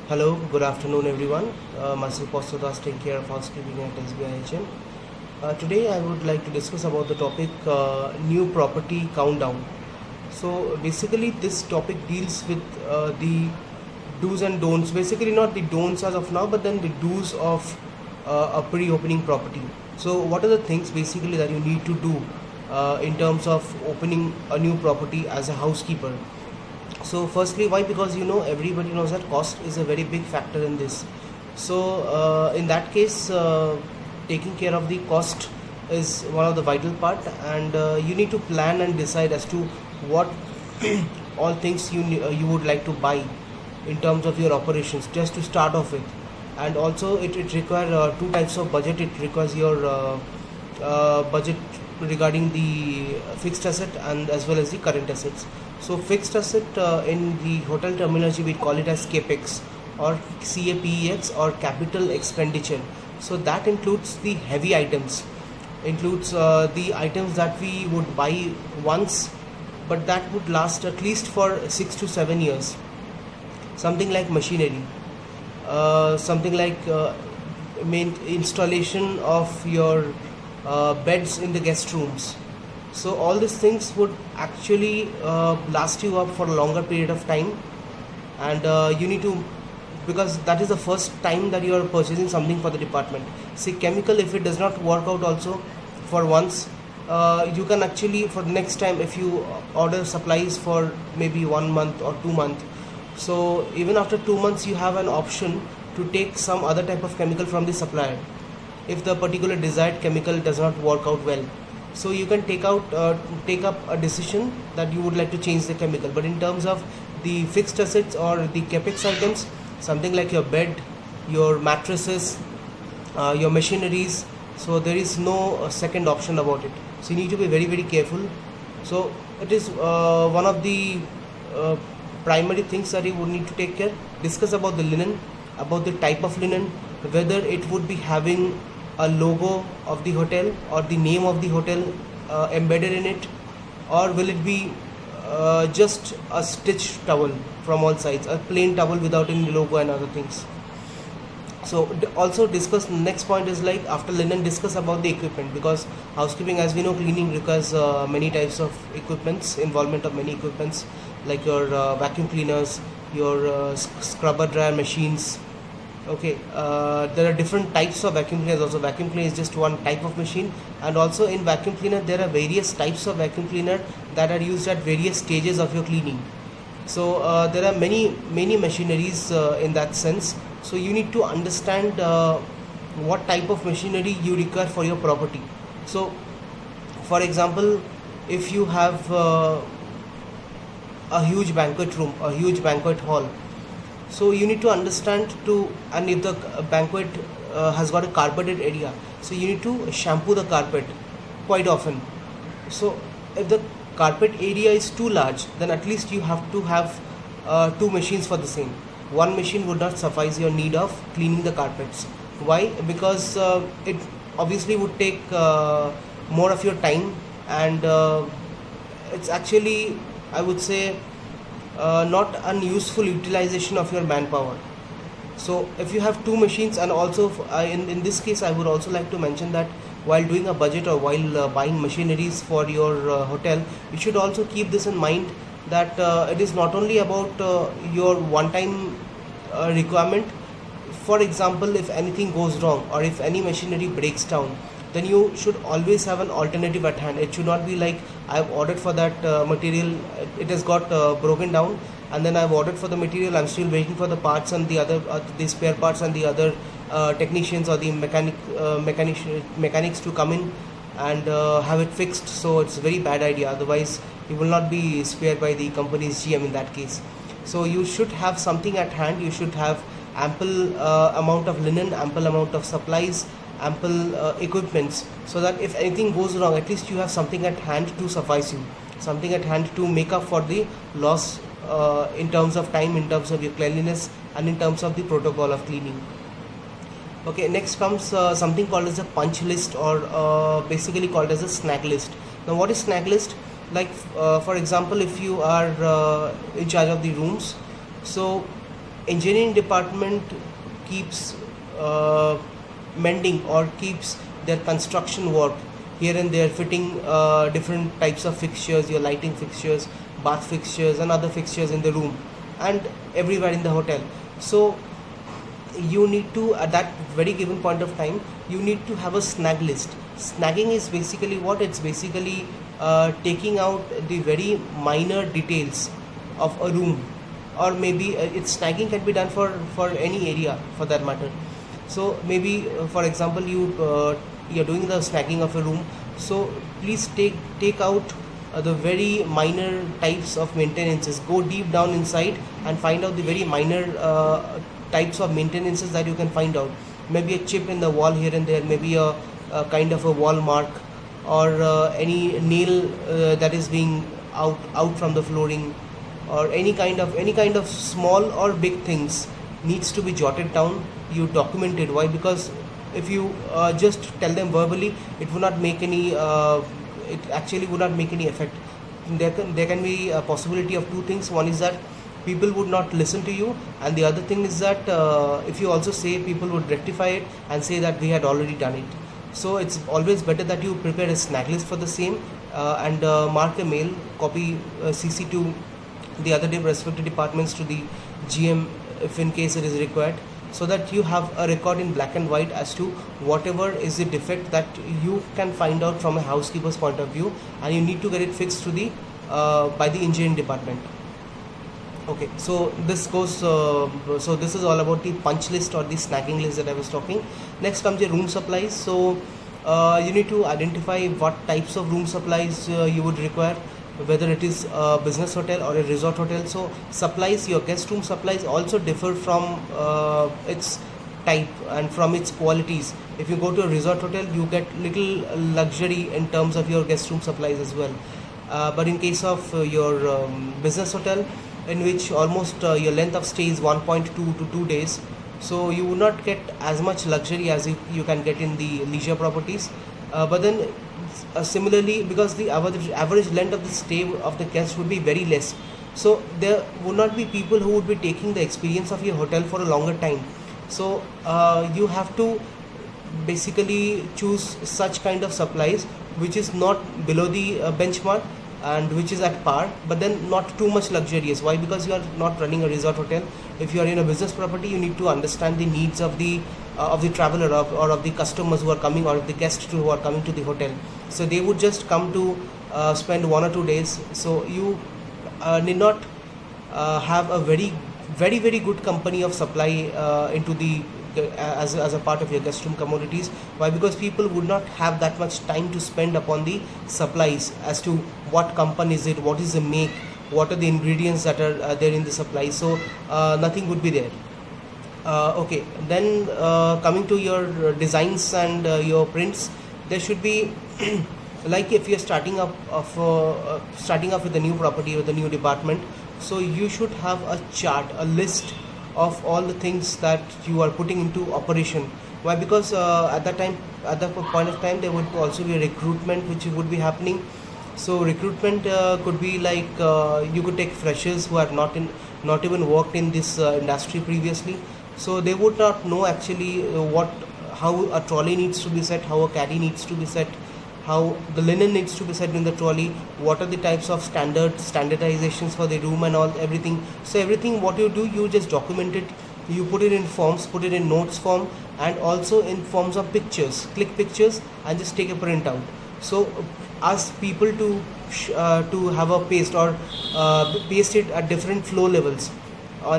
Hello, good afternoon everyone. Myself Postodas taking care of housekeeping at SBIHM. Today I would like to discuss about the topic new property countdown. So basically this topic deals with the do's and don'ts. Basically not the don'ts as of now, but then the do's of a pre-opening property. So what are the things basically that you need to do in terms of opening a new property as a housekeeper? So firstly, why? Because everybody knows that cost is a very big factor in this. So in that case, taking care of the cost is one of the vital part, and you need to plan and decide as to what all things you would like to buy in terms of your operations just to start off with. And also it requires two types of budget. It requires your budget regarding the fixed asset and as well as the current assets. So fixed asset in the hotel terminology we call it as capex or capex or capital expenditure. So that includes the heavy items, includes the items that we would buy once, but that would last at least for 6 to 7 years. Something like machinery, something like main installation of your beds in the guest rooms. So all these things would actually last you up for a longer period of time, and you need to, because that is the first time that you are purchasing something for the department. See, chemical, if it does not work out also for once, you can actually for the next time, if you order supplies for maybe 1 month or 2 months, so even after 2 months you have an option to take some other type of chemical from the supplier if the particular desired chemical does not work out well. So you can take up a decision that you would like to change the chemical. But in terms of the fixed assets or the capex items, something like your bed, your mattresses, your machineries, so there is no second option about it. So you need to be very very careful. So it is one of the uh, primary things that you would need to take care. Discuss about the linen, about the type of linen, whether it would be having a logo of the hotel or the name of the hotel embedded in it, or will it be just a stitched towel from all sides, a plain towel without any logo and other things. So also discuss, next point is like after linen, discuss about the equipment, because housekeeping, as we know, cleaning requires many types of equipments, involvement of many equipments, like your vacuum cleaners, your scrubber dryer machines. Okay, there are different types of vacuum cleaners. Also vacuum cleaner is just one type of machine, and also in vacuum cleaner there are various types of vacuum cleaner that are used at various stages of your cleaning. So there are many machineries in that sense. So you need to understand what type of machinery you require for your property. So for example, if you have a huge banquet room, a huge banquet hall, so you need to understand to, and if the banquet has got a carpeted area, so you need to shampoo the carpet quite often. So if the carpet area is too large, then at least you have to have two machines for the same. One machine would not suffice your need of cleaning the carpets. Why? Because it obviously would take more of your time, and it's actually, I would say, not unuseful utilization of your manpower. So if you have two machines, and also in this case I would also like to mention that while doing a budget or while buying machineries for your hotel, you should also keep this in mind that it is not only about your one time requirement. For example, if anything goes wrong or if any machinery breaks down, then you should always have an alternative at hand. It should not be like I've ordered for that material, it has got broken down, and then I've ordered for the material, I'm still waiting for the parts and the other the spare parts and the other technicians or the mechanics to come in and have it fixed. So it's a very bad idea, otherwise you will not be spared by the company's GM in that case. So you should have something at hand. You should have ample amount of linen, ample amount of supplies, ample equipments, so that if anything goes wrong, at least you have something at hand to suffice you, something at hand to make up for the loss in terms of time, in terms of your cleanliness, and in terms of the protocol of cleaning. Okay, next comes something called as a punch list, or basically called as a snag list. Now what is snag list? Like for example, if you are in charge of the rooms, so engineering department keeps mending or keeps their construction work here and there, fitting different types of fixtures, your lighting fixtures, bath fixtures and other fixtures in the room and everywhere in the hotel. So you need to, at that very given point of time, you need to have a snag list. Snagging is basically what? It's basically taking out the very minor details of a room, or maybe it's snagging can be done for any area for that matter. So maybe for example you're doing the snagging of a room, so please take out the very minor types of maintenances. Go deep down inside and find out the very minor types of maintenances that you can find out. Maybe a chip in the wall here and there, maybe a kind of a wall mark, or any nail that is being out from the flooring, or any kind of small or big things needs to be jotted down. You document it. Why? Because if you just tell them verbally, it would not make any it actually would not make any effect. There can be a possibility of two things. One is that people would not listen to you, and the other thing is that if you also say, people would rectify it and say that we had already done it. So it's always better that you prepare a snag list for the same, and mark a mail, copy CC to the other respective departments, to the GM if in case it is required, so that you have a record in black and white as to whatever is the defect that you can find out from a housekeeper's point of view, and you need to get it fixed to the by the engineering department. Okay, so this goes so this is all about the punch list or the snagging list that I was talking. Next comes your room supplies. So you need to identify what types of room supplies you would require, whether it is a business hotel or a resort hotel. So supplies, your guest room supplies also differ from its type and from its qualities. If you go to a resort hotel, you get little luxury in terms of your guest room supplies as well, but in case of your business hotel, in which almost your length of stay is 1.2 to 2 days, so you will not get as much luxury as you can get in the leisure properties. But then similarly, because the average length of the stay of the guest would be very less, so there would not be people who would be taking the experience of your hotel for a longer time. So you have to basically choose such kind of supplies which is not below the benchmark, and which is at par, but then not too much luxurious. Why? Because you are not running a resort hotel. If you are in a business property, you need to understand the needs of the traveler, or of the customers who are coming, or of the guests who are coming to the hotel. So they would just come to spend 1 or 2 days. So you need not have a very good company of supply into the as a part of your guest room commodities. Why? Because people would not have that much time to spend upon the supplies as to what company is it, what is the make, what are the ingredients that are there in the supply. So nothing would be there. Okay, then coming to your designs and your prints, there should be like if you're starting up with a new property, with a new department, so you should have a chart, a list of all the things that you are putting into operation. Why? Because at that point of time, there would also be a recruitment which would be happening. So recruitment could be like you could take freshers who have not even worked in this industry previously, so they would not know actually how a trolley needs to be set, how a caddy needs to be set, how the linen needs to be set in the trolley, what are the types of standardizations for the room and everything. So everything what you do, you just document it, you put it in forms, put it in notes form, and also in forms of pictures. Click pictures and just take a print out. So ask people to have a paste, or paste it at different floor levels.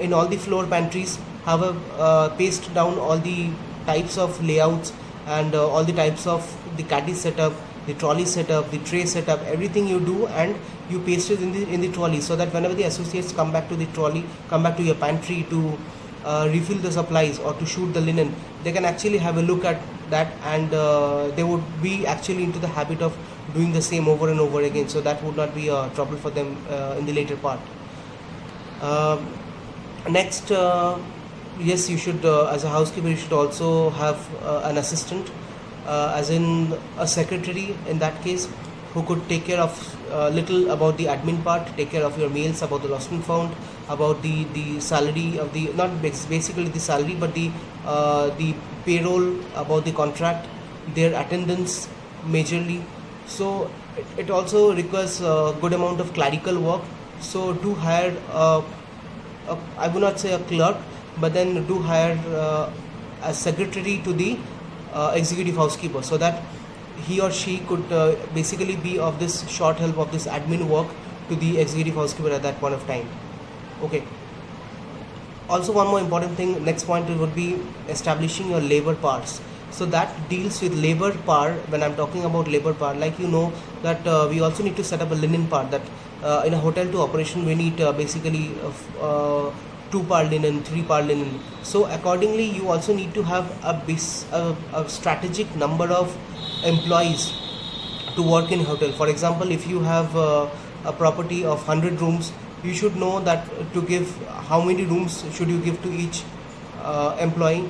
In all the floor pantries, have a paste down all the types of layouts and all the types of the caddy setup, the trolley setup, the tray setup, everything you do, and you paste it in the trolley, so that whenever the associates come back to the trolley, come back to your pantry to refill the supplies or to shoot the linen, they can actually have a look at that, and they would be actually into the habit of doing the same over and over again. So that would not be a trouble for them in the later part. Next, yes, you should as a housekeeper, you should also have an assistant, as in a secretary in that case, who could take care of little about the admin part, take care of your mails about the lost and found, about the salary of the, not basically the salary, but the payroll, about the contract, their attendance majorly. So it also requires a good amount of clerical work. So do hire I would not say a clerk, but then do hire a secretary to the executive housekeeper, so that he or she could basically be of this short help of this admin work to the executive housekeeper at that point of time. Okay. Also, one more important thing, next point would be establishing your labor powers. So that deals with labor power. When I'm talking about labor power, like you know that we also need to set up a linen part, that in a hotel to operation we need basically 2 par linen, 3 par linen. So accordingly you also need to have a strategic number of employees to work in hotel. For example, if you have a property of 100 rooms, you should know that to give, how many rooms should you give to each employee.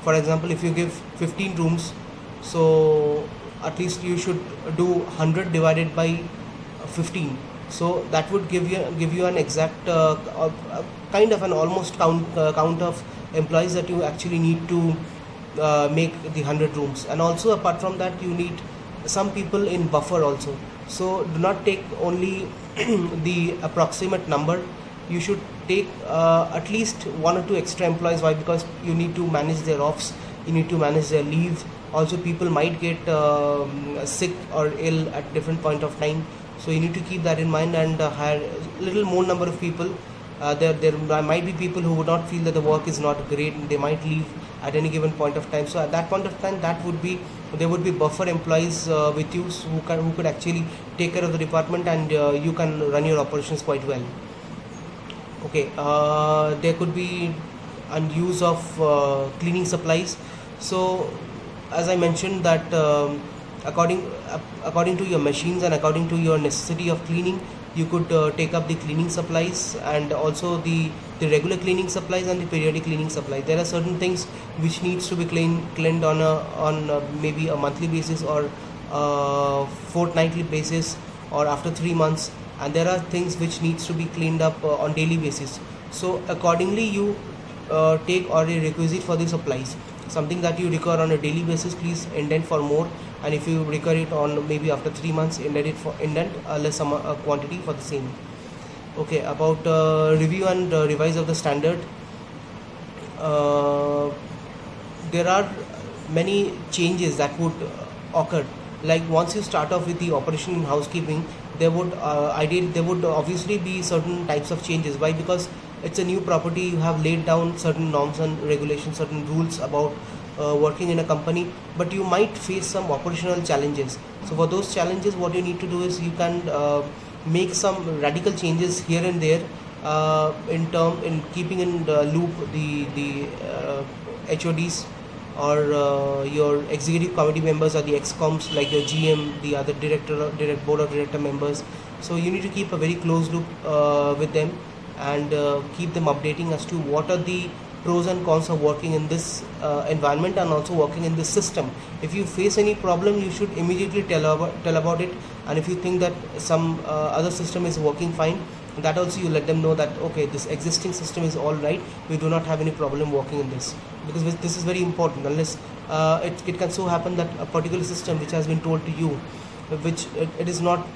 For example, if you give 15 rooms, so at least you should do 100 divided by 15. So that would give you an exact kind of an almost count of employees that you actually need to make the 100 rooms. And also apart from that, you need some people in buffer also. So do not take only the approximate number. You should take at least 1 or 2 extra employees. Why? Because you need to manage their offs, you need to manage their leave. Also people might get sick or ill at different point of time, so you need to keep that in mind and hire a little more number of people. There might be people who would not feel that the work is not great, and they might leave at any given point of time. So at that point of time, there would be buffer employees with you, who could actually take care of the department, and you can run your operations quite well. Okay, there could be use of cleaning supplies. So as I mentioned that according to your machines and according to your necessity of cleaning, you could take up the cleaning supplies, and also the regular cleaning supplies and the periodic cleaning supplies. There are certain things which needs to be cleaned on maybe a monthly basis or fortnightly basis or after 3 months, and there are things which needs to be cleaned up on daily basis. So accordingly you take or a requisite for the supplies. Something that you require on a daily basis, please indent for more, and if you require it on maybe after 3 months, indent a less quantity for the same. Okay, about review and revise of the standard. There are many changes that would occur. Like once you start off with the operation in housekeeping, there would obviously be certain types of changes. Why? Because it's a new property. You have laid down certain norms and regulations, certain rules about working in a company, but you might face some operational challenges. So for those challenges, what you need to do is you can make some radical changes here and there in keeping in the loop the HODs or your executive committee members or the excoms, like your GM, the other board of director members. So you need to keep a very close loop with them, and keep them updating as to what are the pros and cons of working in this environment and also working in this system. If you face any problem, you should immediately tell about it, and if you think that some other system is working fine, that also you let them know that okay, this existing system is all right, we do not have any problem working in this, because this is very important. Unless it can so happen that a particular system which has been told to you, which it is not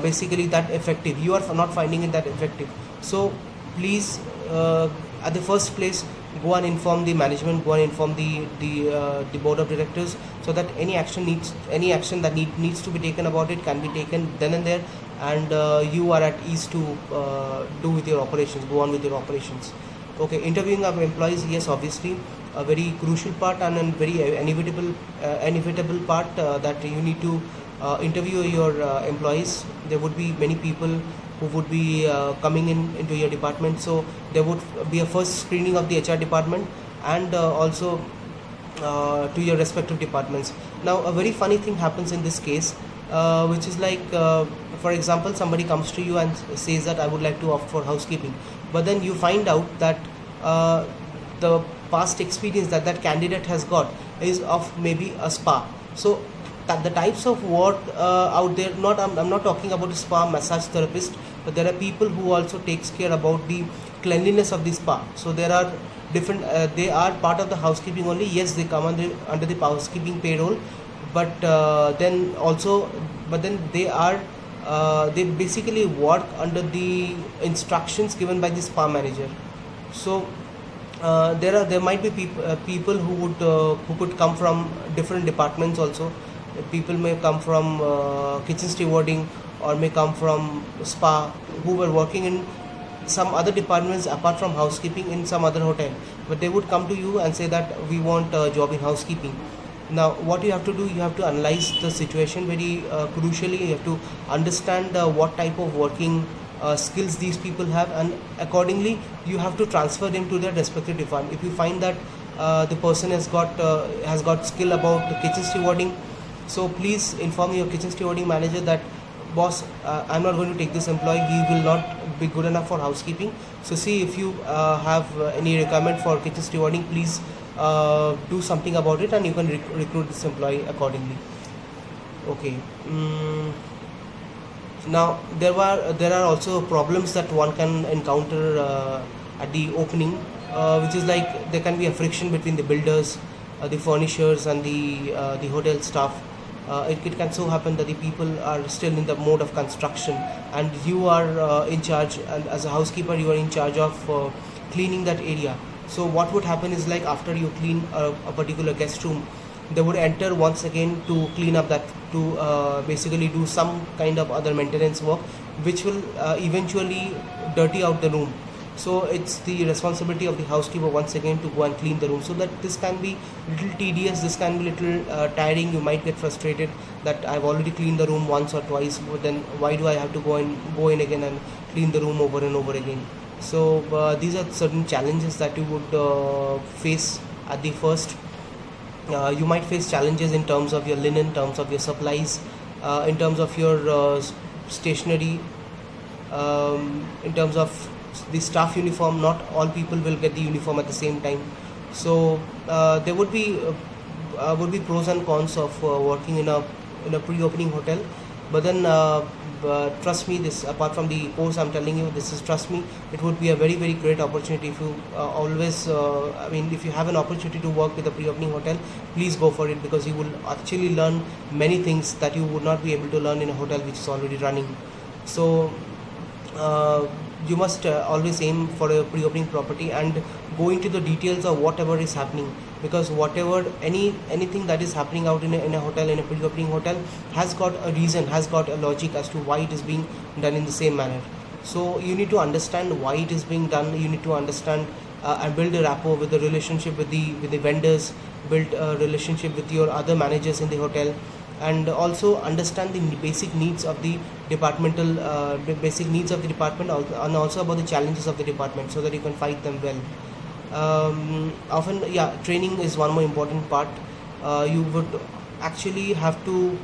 basically that effective, you are not finding it that effective. So please, at the first place, go and inform the management, go and inform the board of directors, so that any action that needs to be taken about it can be taken then and there, and you are at ease to go on with your operations. Okay, interviewing of employees, yes, obviously a very crucial part and a very inevitable part that you need to interview your employees. There would be many people who would be coming into your department, so there would be a first screening of the HR department, and also to your respective departments. Now a very funny thing happens in this case, which is like for example, somebody comes to you and says that I would like to opt for housekeeping, but then you find out that the past experience that candidate has got is of maybe a spa. So the types of work out there, I'm not talking about a spa massage therapist, but there are people who also takes care about the cleanliness of the spa. So there are different, they are part of the housekeeping only. Yes, they come under the housekeeping payroll, but then also, but then they are they basically work under the instructions given by the spa manager. So there might be people who could come from different departments also. People may come from kitchen stewarding, or may come from spa, who were working in some other departments apart from housekeeping in some other hotel, but they would come to you and say that we want a job in housekeeping. Now what you have to do, you have to analyze the situation very crucially. You have to understand what type of working skills these people have, and accordingly you have to transfer them to their respective department. If you find that the person has got skill about the kitchen stewarding, so please inform your kitchen stewarding manager that, boss, I'm not going to take this employee, he will not be good enough for housekeeping. So see, if you have any requirement for kitchen stewarding, please do something about it, and you can recruit this employee accordingly. Okay. Now there are also problems that one can encounter at the opening, which is like there can be a friction between the builders, the furnishers, and the hotel staff. It can so happen that the people are still in the mode of construction, and you are in charge, and as a housekeeper you are in charge of cleaning that area. So what would happen is, like, after you clean a particular guest room, they would enter once again to clean up that, to basically do some kind of other maintenance work, which will eventually dirty out the room. So it's the responsibility of the housekeeper once again to go and clean the room. So that this can be little tedious, this can be little tiring. You might get frustrated that I've already cleaned the room once or twice, but then why do I have to go in again and clean the room over and over again? So these are certain challenges that you would face at the first. You might face challenges in terms of your linen, in terms of your supplies, in terms of your stationery, in terms of the staff uniform. Not all people will get the uniform at the same time. So there would be pros and cons of working in a pre-opening hotel. But then trust me, this, apart from the course I'm telling you, this is, trust me, it would be a very, very great opportunity. If you if you have an opportunity to work with a pre-opening hotel, please go for it, because you will actually learn many things that you would not be able to learn in a hotel which is already running. So you must always aim for a pre-opening property and go into the details of whatever is happening, because anything that is happening out in a hotel, in a pre-opening hotel, has got a reason, has got a logic as to why it is being done in the same manner. So you need to understand why it is being done. You need to understand and build a rapport with the relationship with the vendors, build a relationship with your other managers in the hotel, and also understand the basic needs of the department, and also about the challenges of the department, so that you can fight them well. Often, training is one more important part. You would actually have to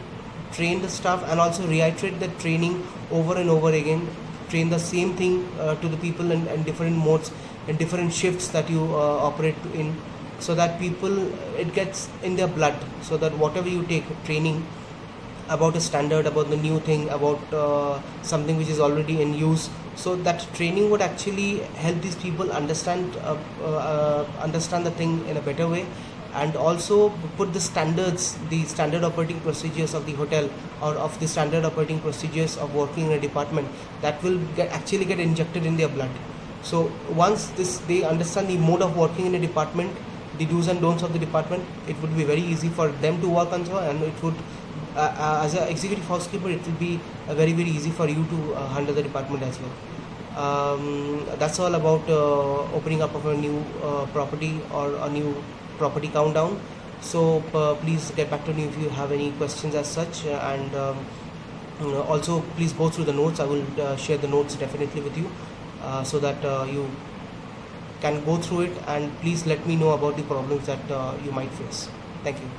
train the staff and also reiterate the training over and over again. Train the same thing to the people in different modes, in different shifts that you operate in, so that people, it gets in their blood, so that whatever you take training about a standard, about the new thing, about something which is already in use, so that training would actually help these people understand the thing in a better way, and also put the standards, the standard operating procedures of the hotel, or of the standard operating procedures of working in a department, that will actually get injected in their blood. So once they understand the mode of working in a department, the do's and don'ts of the department, it would be very easy for them to work on. So, and it would, as an executive housekeeper, it will be very, very easy for you to handle the department as well. That's all about opening up of a new property, or a new property countdown. So please get back to me if you have any questions as such, and also please go through the notes. I will share the notes definitely with you, so that you can go through it, and please let me know about the problems that you might face. Thank you.